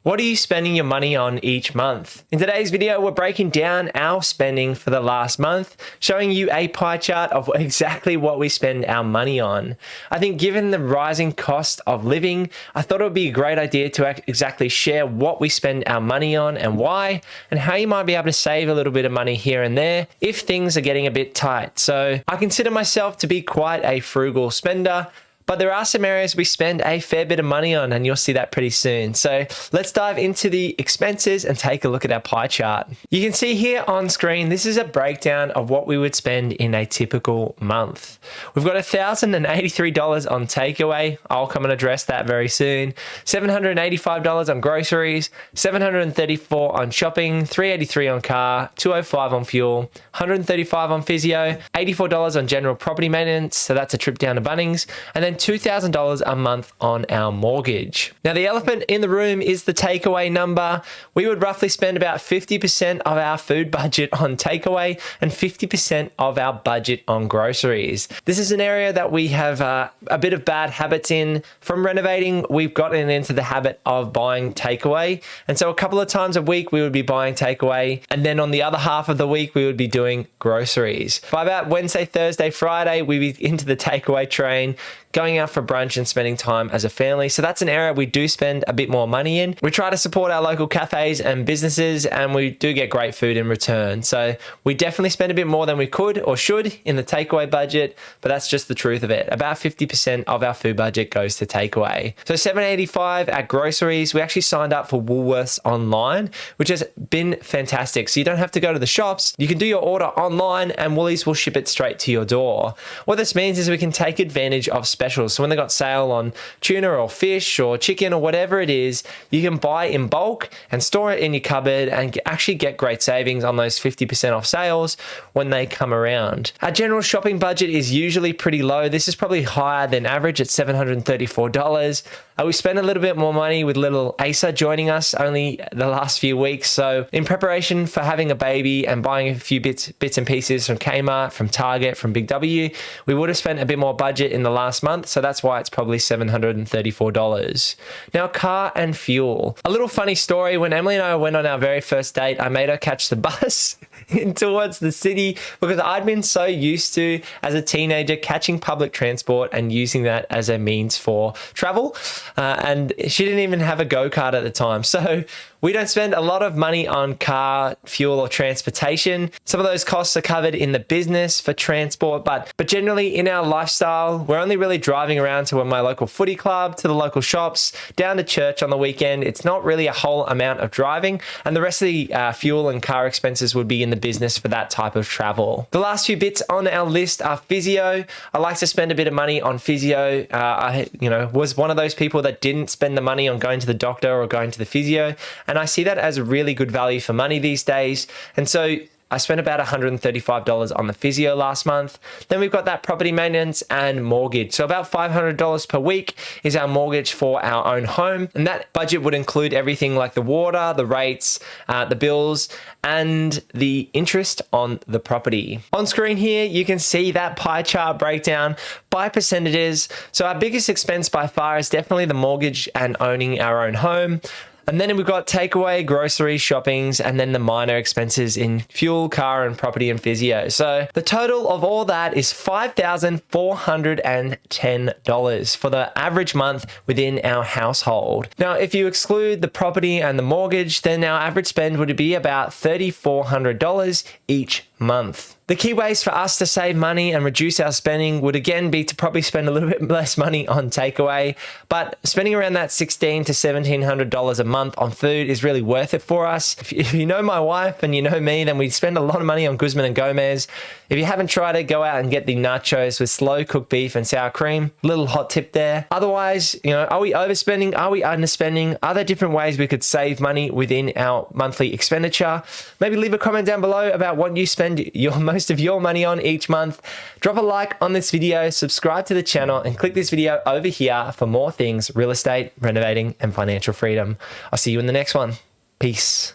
What are you spending your money on each month? In today's video, we're breaking down our spending for the last month, showing you a pie chart of exactly what we spend our money on. I think given the rising cost of living, I thought it would be a great idea to exactly share what we spend our money on and why, and how you might be able to save a little bit of money here and there if things are getting a bit tight. So I consider myself to be quite a frugal spender, but there are some areas we spend a fair bit of money on, and you'll see that pretty soon. So let's dive into the expenses and take a look at our pie chart. You can see here on screen, this is a breakdown of what we would spend in a typical month. We've got $1,083 on takeaway. I'll come and address that very soon. $785 on groceries, $734 on shopping, $383 on car, $205 on fuel, $135 on physio, $84 on general property maintenance. So that's a trip down to Bunnings, and then $2,000 a month on our mortgage. Now, the elephant in the room is the takeaway number. We would roughly spend about 50% of our food budget on takeaway and 50% of our budget on groceries. This is an area that we have a bit of bad habits in. From renovating, we've gotten into the habit of buying takeaway. And so a couple of times a week, we would be buying takeaway. And then on the other half of the week, we would be doing groceries. By about Wednesday, Thursday, Friday, we'd be into the takeaway train, going out for brunch and spending time as a family. So that's an area we do spend a bit more money in. We try to support our local cafes and businesses, and we do get great food in return. So we definitely spend a bit more than we could or should in the takeaway budget, but that's just the truth of it. About 50% of our food budget goes to takeaway. So $785 at groceries. We actually signed up for Woolworths online, which has been fantastic. So you don't have to go to the shops. You can do your order online and Woolies will ship it straight to your door. What this means is we can take advantage of specials. So when they got sale on tuna or fish or chicken or whatever it is, you can buy in bulk and store it in your cupboard and actually get great savings on those 50% off sales when they come around. Our general shopping budget is usually pretty low. This is probably higher than average at $734. We spent a little bit more money with little Asa joining us only the last few weeks. So in preparation for having a baby and buying a few bits and pieces from Kmart, from Target, from Big W, we would have spent a bit more budget in the last month. So that's why it's probably $734. Now, car and fuel. A little funny story. When Emily and I went on our very first date, I made her catch the bus in towards the city because I'd been so used to, as a teenager, catching public transport and using that as a means for travel. And she didn't even have a go-kart at the time. So we don't spend a lot of money on car, fuel, or transportation. Some of those costs are covered in the business for transport, but generally in our lifestyle, we're only really driving around to my local footy club, to the local shops, down to church on the weekend. It's not really a whole amount of driving, and the rest of the fuel and car expenses would be in the business for that type of travel. The last few bits on our list are physio. I like to spend a bit of money on physio. I was one of those people that didn't spend the money on going to the doctor or going to the physio, and I see that as a really good value for money these days. And so I spent about $135 on the physio last month. Then we've got that property maintenance and mortgage. So about $500 per week is our mortgage for our own home. And that budget would include everything like the water, the rates, the bills, and the interest on the property. On screen here, you can see that pie chart breakdown by percentages. So our biggest expense by far is definitely the mortgage and owning our own home. And then we've got takeaway, groceries, shoppings, and then the minor expenses in fuel, car, and property and physio. So the total of all that is $5,410 for the average month within our household. Now, if you exclude the property and the mortgage, then our average spend would be about $3,400 each month. The key ways for us to save money and reduce our spending would again be to probably spend a little bit less money on takeaway, but spending around that $1,600 to $1,700 a month on food is really worth it for us. If you know my wife and you know me, then we spend a lot of money on Guzman and Gomez. If you haven't tried it, go out and get the nachos with slow cooked beef and sour cream. Little hot tip there. Otherwise, are we overspending? Are we underspending? Are there different ways we could save money within our monthly expenditure? Maybe leave a comment down below about what you spend most of your money on each month. Drop a like on this video, subscribe to the channel, and click this video over here for more things real estate, renovating, and financial freedom. I'll see you in the next one. Peace.